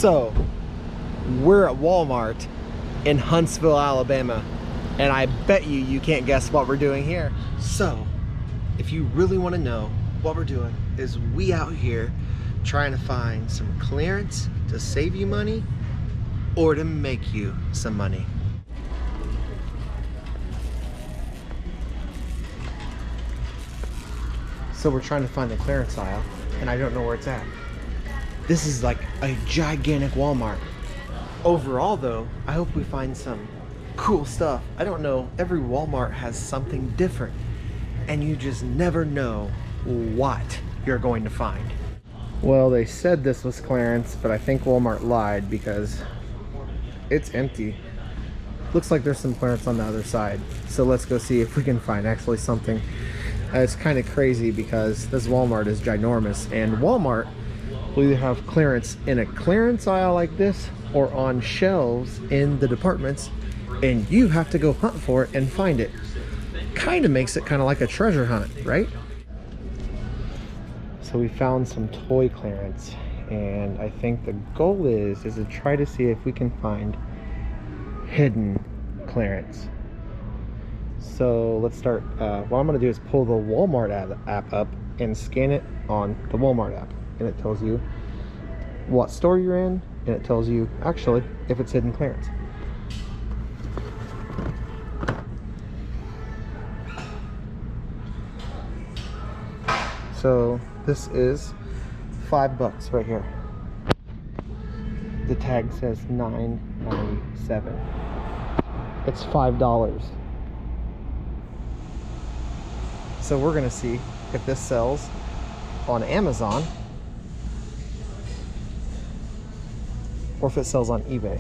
So, we're at Walmart in Huntsville, Alabama, and I bet you can't guess what we're doing here. So, if you really want to know what we're doing, is we out here trying to find some clearance to save you money or to make you some money. So we're trying to find the clearance aisle, and I don't know where it's at. This is like a gigantic Walmart. Overall though, I hope we find some cool stuff. I don't know, every Walmart has something different, and you just never know what you're going to find. Well, they said this was clearance, but I think Walmart lied because it's empty. Looks like there's some clearance on the other side. So let's go see if we can find actually something. It's kind of crazy because this Walmart is ginormous, and Walmart will either have clearance in a clearance aisle like this or on shelves in the departments, and you have to go hunt for it and find it. Kind of makes it kind of like a treasure hunt, right? So we found some toy clearance, and I think the goal is to try to see if we can find hidden clearance. So let's start. What I'm going to do is pull the Walmart app up and scan it on the Walmart app, and it tells you what store you're in, and it tells you actually if it's hidden clearance. So this is $5 right here. The tag says $9.97. It's $5. So we're gonna see if this sells on Amazon or if it sells on eBay.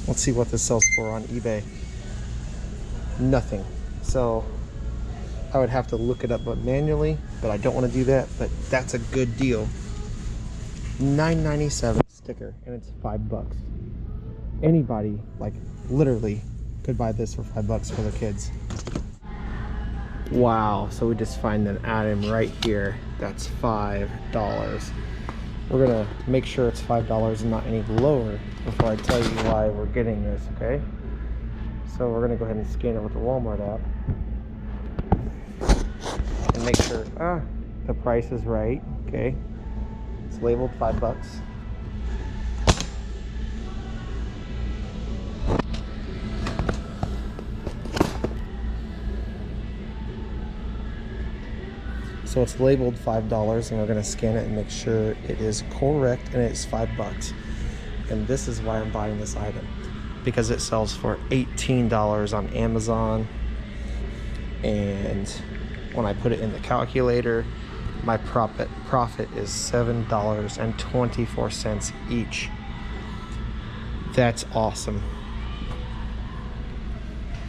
Let's see what this sells for on eBay. Nothing. So I would have to look it up manually, but I don't want to do that. But that's a good deal. $9.97 sticker, and it's $5. Anybody, like literally, could buy this for $5 for their kids. Wow, so we just find an item right here that's $5. We're gonna make sure it's $5 and not any lower before I tell you why we're getting this, okay? So we're gonna go ahead and scan it with the Walmart app and make sure the price is right, okay? It's labeled $5. So it's labeled $5, and we're going to scan it and make sure it is correct, and it's $5. And this is why I'm buying this item, because it sells for $18 on Amazon, and when I put it in the calculator, my profit is $7.24 each. That's awesome.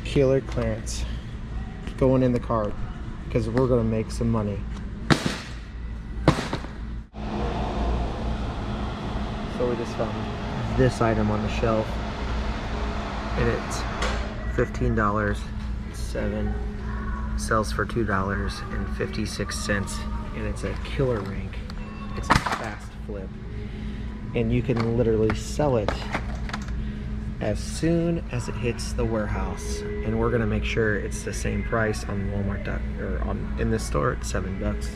Killer clearance going in the cart, because we're going to make some money. So we just found this item on the shelf, and it's $15. 7 sells for $2.56, and it's a killer rank. It's a fast flip, and you can literally sell it as soon as it hits the warehouse, and we're gonna make sure it's the same price on Walmart or in this store. It's $7.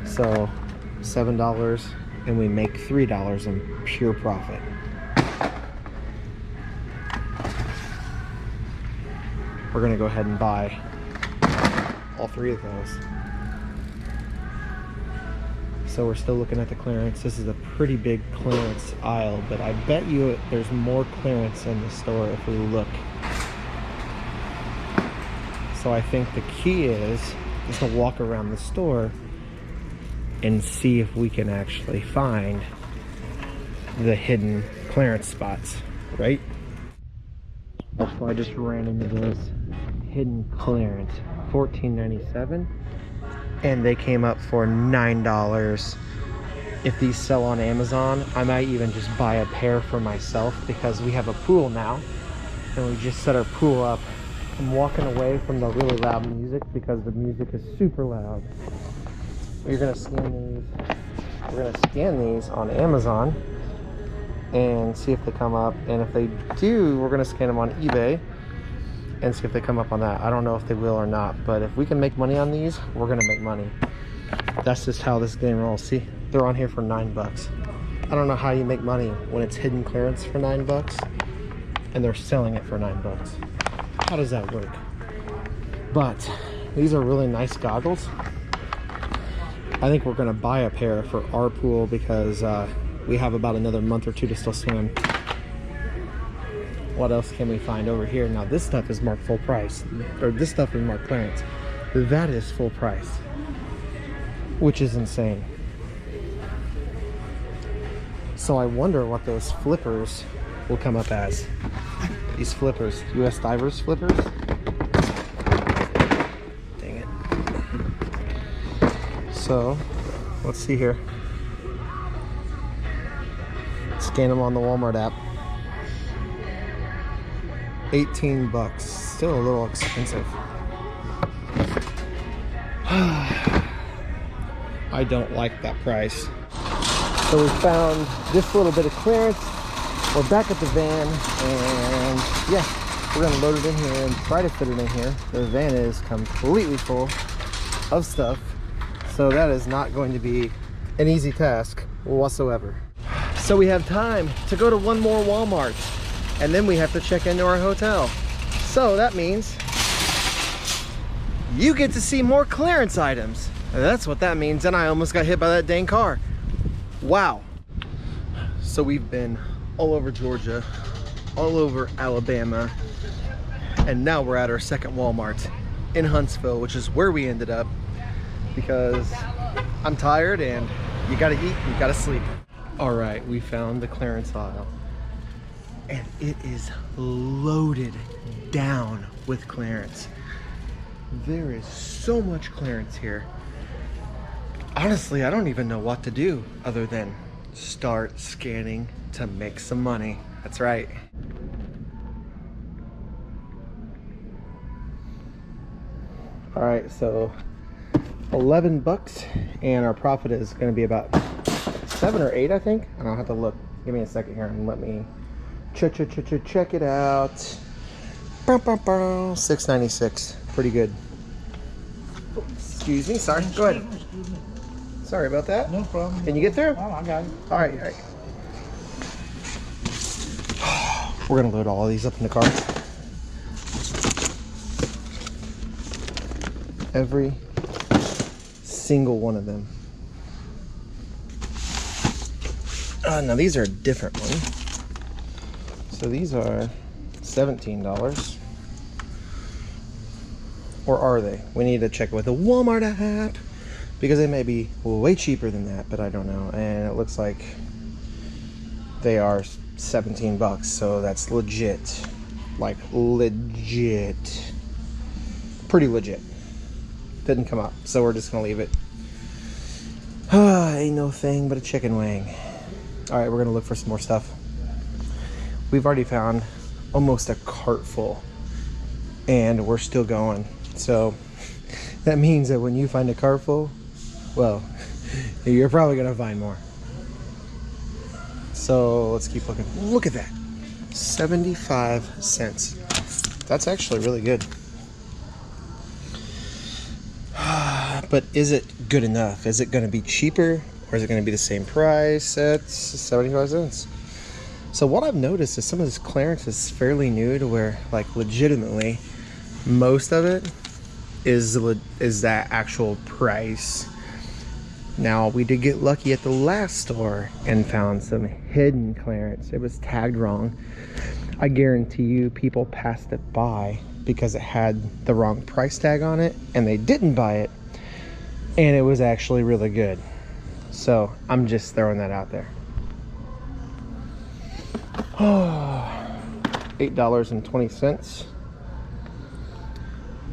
So $7, and we make $3 in pure profit. We're gonna go ahead and buy all 3 of those. So we're still looking at the clearance. This is a pretty big clearance aisle, but I bet you there's more clearance in the store if we look. So I think the key is to walk around the store and see if we can actually find the hidden clearance spots, right? So I just ran into this hidden clearance, $14.97. And they came up for $9. If these sell on Amazon, I might even just buy a pair for myself, because we have a pool now, and we just set our pool up I'm walking away from the really loud music because the music is super loud. We're gonna scan these. We're gonna scan these on Amazon and see if they come up. And if they do, we're gonna scan them on eBay and see if they come up on that. I don't know if they will or not, but if we can make money on these, we're gonna make money. That's just how this game rolls. See, they're on here for $9. I don't know how you make money when it's hidden clearance for $9 and they're selling it for $9. How does that work? But these are really nice goggles. I think we're gonna buy a pair for our pool because we have about another month or two to still swim. What else can we find over here? Now this stuff is marked full price, or this stuff is marked clearance. That is full price, which is insane. So I wonder what those flippers will come up as. These flippers, US Divers flippers. Dang it. So, let's see here. Scan them on the Walmart app. 18 bucks. Still a little expensive. I don't like that price. So we found this little bit of clearance. We're back at the van, and yeah, we're gonna load it in here and try to fit it in here. The van is completely full of stuff, so that is not going to be an easy task whatsoever. So we have time to go to one more Walmart, and then we have to check into our hotel. So that means you get to see more clearance items. That's what that means, and I almost got hit by that dang car. Wow. So we've been all over Georgia, all over Alabama, and now we're at our second Walmart in Huntsville, which is where we ended up because I'm tired and you gotta eat, you gotta sleep. All right, we found the clearance aisle and it is loaded down with clearance. There is so much clearance here. Honestly, I don't even know what to do other than start scanning to make some money. That's right. All right, so 11 bucks, and our profit is going to be about 7 or 8, I think. And I'll have to look. Give me a second here and let me check it out. $6.96. Pretty good. Excuse me. Sorry. Go ahead. Sorry about that. No problem. Can you get through? Oh, I got it. All right, all right. We're gonna load all of these up in the car. Every single one of them. Now these are a different one. So these are $17. Or are they? We need to check with the Walmart app because they may be way cheaper than that, but I don't know. And it looks like they are 17 bucks, so that's legit. Like legit. Pretty legit. Didn't come up, so we're just gonna leave it. Ain't no thing but a chicken wing. All right, we're gonna look for some more stuff. We've already found almost a cart full and we're still going. So that means that when you find a cart full, well, you're probably gonna find more. So let's keep looking. Look at that, 75 cents. That's actually really good. But is it good enough? Is it gonna be cheaper or is it gonna be the same price at 75 cents? So what I've noticed is some of this clearance is fairly new to where, like, legitimately most of it is that actual price. Now, we did get lucky at the last store and found some hidden clearance. It was tagged wrong. I guarantee you people passed it by because it had the wrong price tag on it and they didn't buy it, and it was actually really good. So I'm just throwing that out there. $8.20.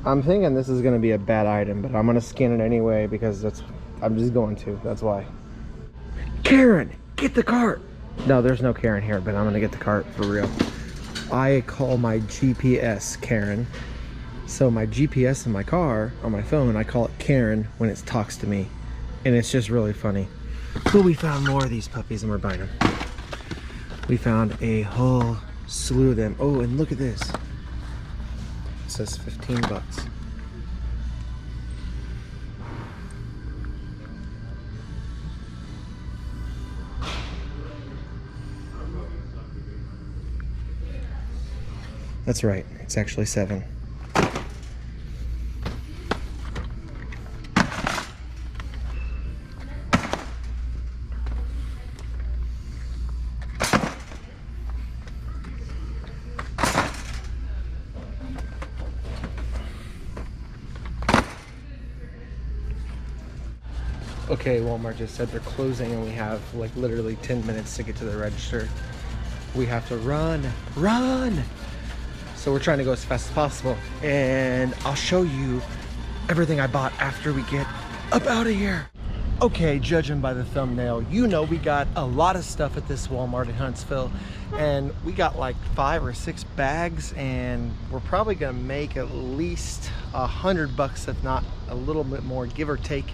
I'm thinking this is going to be a bad item, but I'm going to scan it anyway because I'm just going to. That's why. Karen, get the cart. No, there's no Karen here, but I'm going to get the cart for real. I call my GPS Karen So my GPS in my car, on my phone, I call it Karen when it talks to me. And it's just really funny. But we found more of these puppies and we're buying them. We found a whole slew of them. Oh, and look at this. It says 15 bucks. That's right, it's actually 7. Okay, Walmart just said they're closing and we have like literally 10 minutes to get to the register. We have to run. So we're trying to go as fast as possible. And I'll show you everything I bought after we get up out of here. Okay, judging by the thumbnail, you know we got a lot of stuff at this Walmart in Huntsville. And we got like 5 or 6 bags and we're probably gonna make at least $100, if not a little bit more, give or take.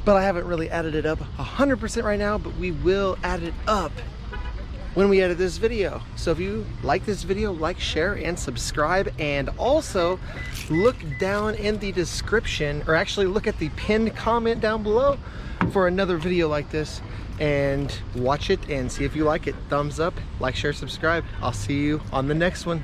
But I haven't really added it up 100% right now, but we will add it up when we edit this video. So if you like this video, like, share, and subscribe. And also look down in the description, or actually look at the pinned comment down below for another video like this, and watch it and see if you like it. Thumbs up, like, share, subscribe. I'll see you on the next one.